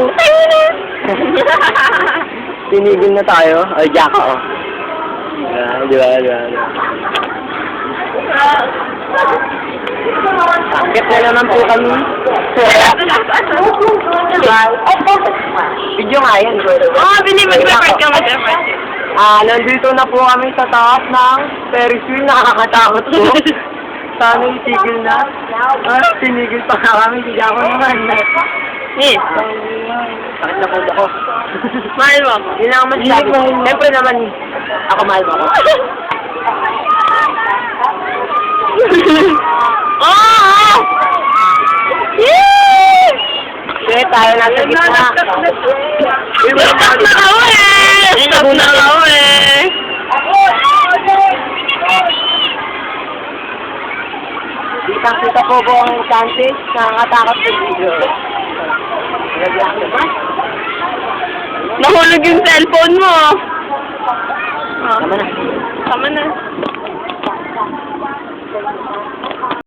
Putay na! Tinigil na tayo. Ay, Jack ako. Di ba? Akit na naman po kami. Video nga yan. Mag-record ka. Nandito na po kami sa taas ng Ferris wheel. Nakakatakot po. Sana itigil na. Tinigil pa nga kami. Hindi ako naman. Yes. Sakit na po ako. Mahal mo. Yun lang ang masasabi. Siyempre naman, ako mahal mo ako. Oh! Yee! Sige, tayo nasa gitna. Stop na ako eh! Stop na ako eh! Kitang-kita po po ang chance. Nakakatakot po dito. Nahulog yung cellphone mo. Tama na. Tama na.